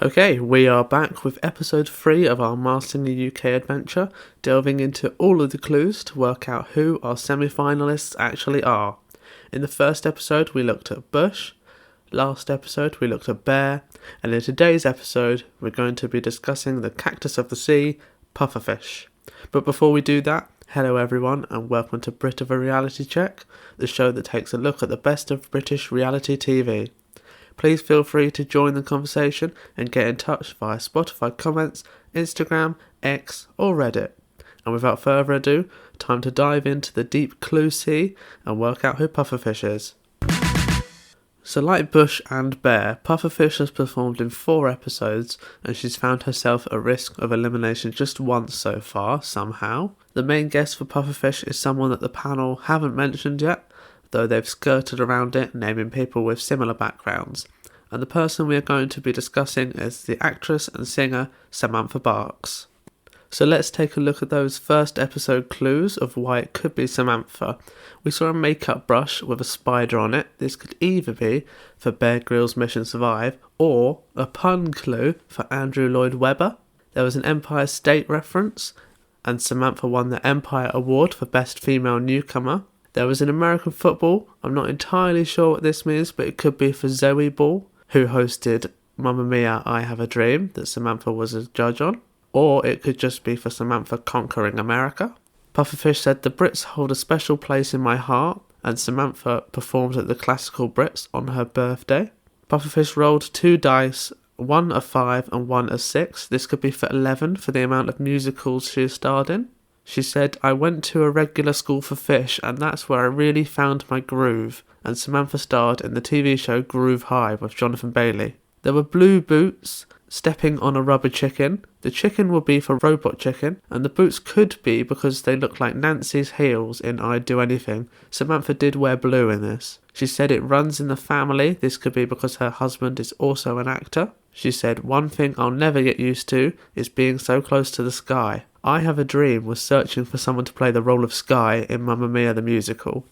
Okay, we are back with episode 3 of our Mastering the UK adventure, delving into all of the clues to work out who our semi-finalists actually are. In the first episode we looked at bush, last episode we looked at bear, and in today's episode we're going to be discussing the cactus of the sea, pufferfish. But before we do that, hello everyone and welcome to Brit of a Reality Check, the show that takes a look at the best of British reality TV. Please feel free to join the conversation and get in touch via Spotify comments, Instagram, X or Reddit. And without further ado, time to dive into the deep clue sea and work out who Pufferfish is. So like Bush and Bear, Pufferfish has performed in 4 episodes and she's found herself at risk of elimination just once so far, somehow. The main guest for Pufferfish is someone that the panel haven't mentioned yet, though they've skirted around it, naming people with similar backgrounds. And the person we are going to be discussing is the actress and singer Samantha Barks. So let's take a look at those first episode clues of why it could be Samantha. We saw a makeup brush with a spider on it. This could either be for Bear Grylls' Mission Survive or a pun clue for Andrew Lloyd Webber. There was an Empire State reference and Samantha won the Empire Award for Best Female Newcomer. There was an American football, I'm not entirely sure what this means, but it could be for Zoe Ball, who hosted Mamma Mia, I Have a Dream, that Samantha was a judge on. Or it could just be for Samantha conquering America. Pufferfish said, the Brits hold a special place in my heart, and Samantha performed at the Classical Brits on her birthday. Pufferfish rolled 2 dice, one a 5 and one a 6. This could be for 11 for the amount of musicals she has starred in. She said, I went to a regular school for fish and that's where I really found my groove. And Samantha starred in the TV show Groove High with Jonathan Bailey. There were blue boots, stepping on a rubber chicken. The chicken will be for Robot Chicken. And the boots could be because they look like Nancy's heels in I'd Do Anything. Samantha did wear blue in this. She said it runs in the family. This could be because her husband is also an actor. She said, one thing I'll never get used to is being so close to the sky. I Have a Dream was searching for someone to play the role of Sky in Mamma Mia the musical.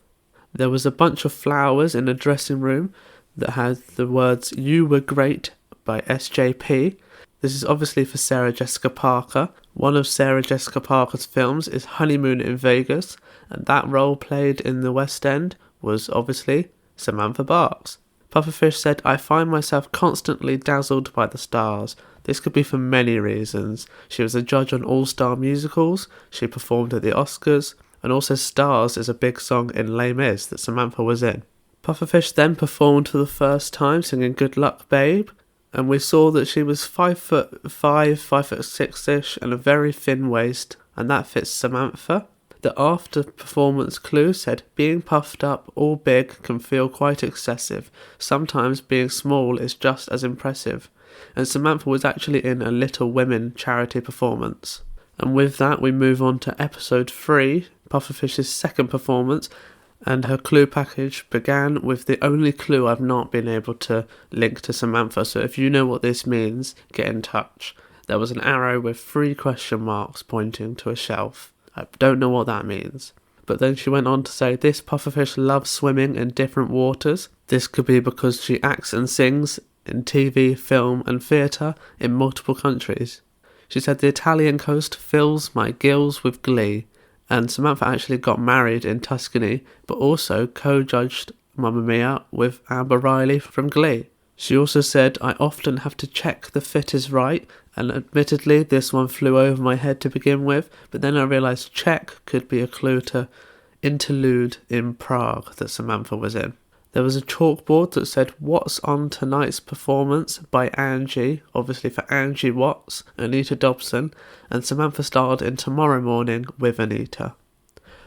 There was a bunch of flowers in a dressing room that had the words You Were Great by SJP. This is obviously for Sarah Jessica Parker. One of Sarah Jessica Parker's films is Honeymoon in Vegas, and that role played in the West End was obviously Samantha Barks. Pufferfish said, I find myself constantly dazzled by the stars. This could be for many reasons. She was a judge on all-star musicals, she performed at the Oscars, and also Stars is a big song in Les Mis that Samantha was in. Pufferfish then performed for the first time singing Good Luck Babe, and we saw that she was 5'5", 5'6"-ish and a very thin waist, and that fits Samantha. The after performance clue said, being puffed up or big can feel quite excessive. Sometimes being small is just as impressive. And Samantha was actually in a Little Women charity performance. And with that we move on to episode 3, Pufferfish's second performance, and her clue package began with the only clue I've not been able to link to Samantha, so if you know what this means, get in touch. There was an arrow with 3 question marks pointing to a shelf. I don't know what that means. But then she went on to say, this pufferfish loves swimming in different waters. This could be because she acts and sings in TV, film and theatre in multiple countries. She said, the Italian coast fills my gills with glee. And Samantha actually got married in Tuscany, but also co-judged Mamma Mia with Amber Riley from Glee. She also said, I often have to check the fit is right, and admittedly this one flew over my head to begin with, but then I realised check could be a clue to Interlude in Prague that Samantha was in. There was a chalkboard that said, what's on tonight's performance by Angie, obviously for Angie Watts, Anita Dobson, and Samantha starred in Tomorrow Morning with Anita.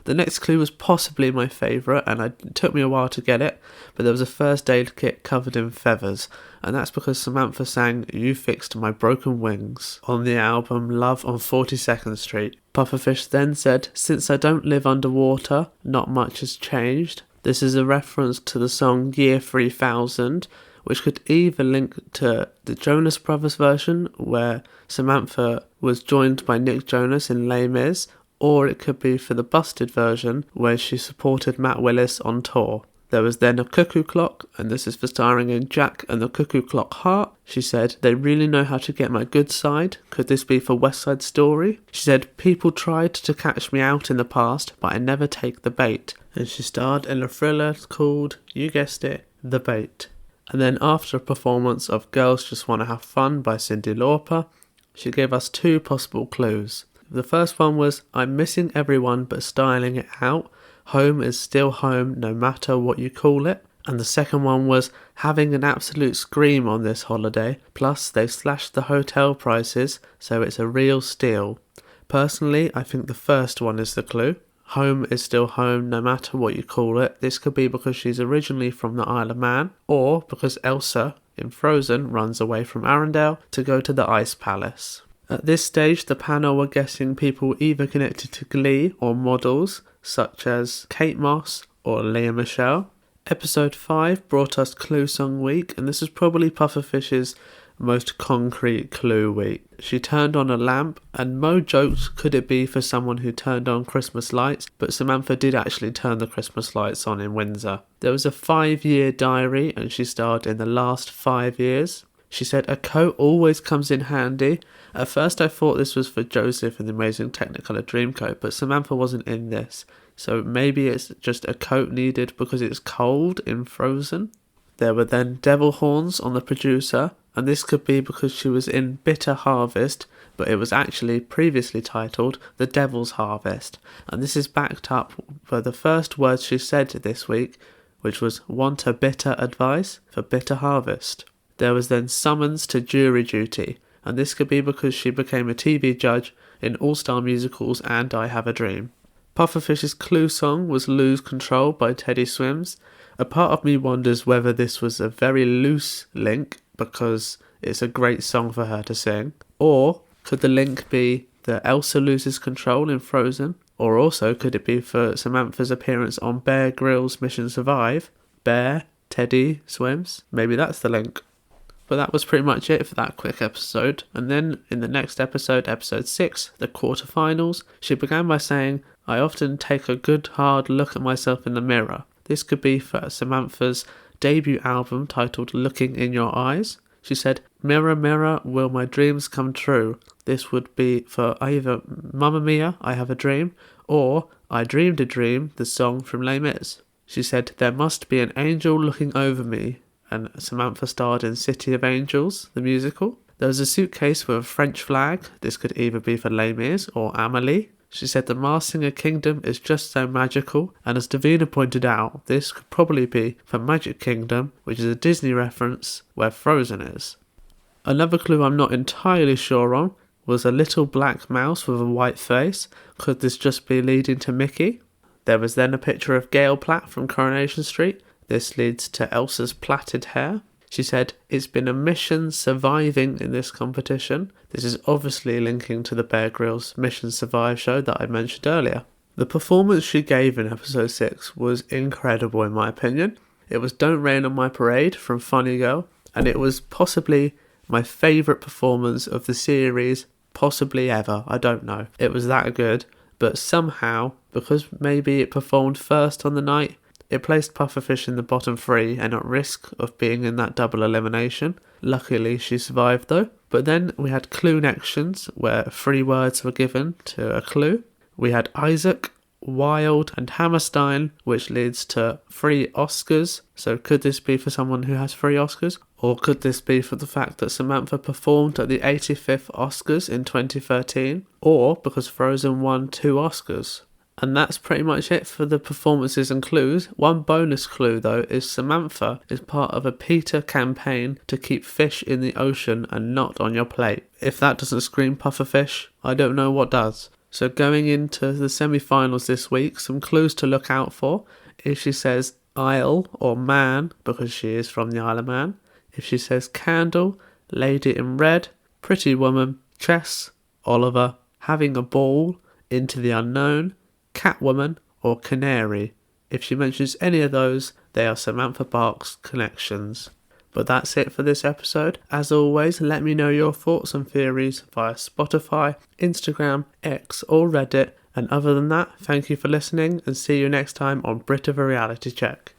The next clue was possibly my favourite, and it took me a while to get it, but there was a first aid kit covered in feathers, and that's because Samantha sang You Fixed My Broken Wings on the album Love on 42nd Street. Pufferfish then said, since I don't live underwater, not much has changed. This is a reference to the song Year 3000, which could either link to the Jonas Brothers version, where Samantha was joined by Nick Jonas in Les Mis, or it could be for the Busted version, where she supported Matt Willis on tour. There was then a cuckoo clock, and this is for starring in Jack and the Cuckoo Clock Heart. She said, they really know how to get my good side. Could this be for West Side Story? She said, people tried to catch me out in the past, but I never take the bait. And she starred in a thriller called, you guessed it, The Bait. And then after a performance of Girls Just Wanna Have Fun by Cyndi Lauper, she gave us 2 possible clues. The first one was, I'm missing everyone but styling it out. Home is still home no matter what you call it. And the second one was, having an absolute scream on this holiday, plus they slashed the hotel prices, so it's a real steal. Personally, I think the first one is the clue. Home is still home no matter what you call it. This could be because she's originally from the Isle of Man, or because Elsa in Frozen runs away from Arendelle to go to the Ice Palace. At this stage, the panel were guessing people either connected to Glee or models, such as Kate Moss or Lea Michele. Episode 5 brought us Clue Song Week, and this is probably Pufferfish's most concrete clue week. She turned on a lamp, and Mo joked could it be for someone who turned on Christmas lights, but Samantha did actually turn the Christmas lights on in Windsor. There was a 5-year diary, and she starred in the last 5 years. She said, a coat always comes in handy. At first I thought this was for Joseph in the Amazing Technicolor Dreamcoat, but Samantha wasn't in this. So maybe it's just a coat needed because it's cold in Frozen. There were then devil horns on the producer, and this could be because she was in Bitter Harvest, but it was actually previously titled The Devil's Harvest. And this is backed up by the first words she said this week, which was, want a bitter advice for Bitter Harvest. There was then summons to jury duty, and this could be because she became a TV judge in All-Star Musicals and I Have a Dream. Pufferfish's clue song was Lose Control by Teddy Swims. A part of me wonders whether this was a very loose link because it's a great song for her to sing, or could the link be that Elsa loses control in Frozen, or also could it be for Samantha's appearance on Bear Grylls' Mission Survive? Bear, Teddy Swims, maybe that's the link. But that was pretty much it for that quick episode. And then in the next episode, episode 6, the quarterfinals, she began by saying, I often take a good hard look at myself in the mirror. This could be for Samantha's debut album titled Looking in Your Eyes. She said, Mirror, mirror, will my dreams come true? This would be for either Mamma Mia, I Have a Dream, or I Dreamed a Dream, the song from Les Mis. She said, there must be an angel looking over me, and Samantha starred in City of Angels, the musical. There was a suitcase with a French flag. This could either be for Les Mis or Amélie. She said the Masked Singer Kingdom is just so magical, and as Davina pointed out, this could probably be for Magic Kingdom, which is a Disney reference where Frozen is. Another clue I'm not entirely sure on was a little black mouse with a white face. Could this just be leading to Mickey? There was then a picture of Gail Platt from Coronation Street. This leads to Elsa's plaited hair. She said, it's been a mission surviving in this competition. This is obviously linking to the Bear Grylls Mission Survive show that I mentioned earlier. The performance she gave in episode 6 was incredible in my opinion. It was Don't Rain on My Parade from Funny Girl, and it was possibly my favourite performance of the series, possibly ever, I don't know. It was that good, but somehow, because maybe it performed first on the night, it placed Pufferfish in the bottom 3 and at risk of being in that double elimination. Luckily she survived though. But then we had clue connections where 3 words were given to a clue. We had Isaac, Wild and Hammerstein, which leads to 3 Oscars. So could this be for someone who has 3 Oscars? Or could this be for the fact that Samantha performed at the 85th Oscars in 2013? Or because Frozen won 2 Oscars? And that's pretty much it for the performances and clues. One bonus clue though is Samantha is part of a PETA campaign to keep fish in the ocean and not on your plate. If that doesn't scream Pufferfish, I don't know what does. So going into the semi-finals this week, some clues to look out for. If she says Isle or Man, because she is from the Isle of Man. If she says Candle, Lady in Red, Pretty Woman, Chess, Oliver, Having a Ball, Into the Unknown, Catwoman or Canary. If she mentions any of those, they are Samantha Parks connections. But that's it for this episode. As always, let me know your thoughts and theories via Spotify, Instagram, X or Reddit. And other than that, thank you for listening and see you next time on Brit of a Reality Check.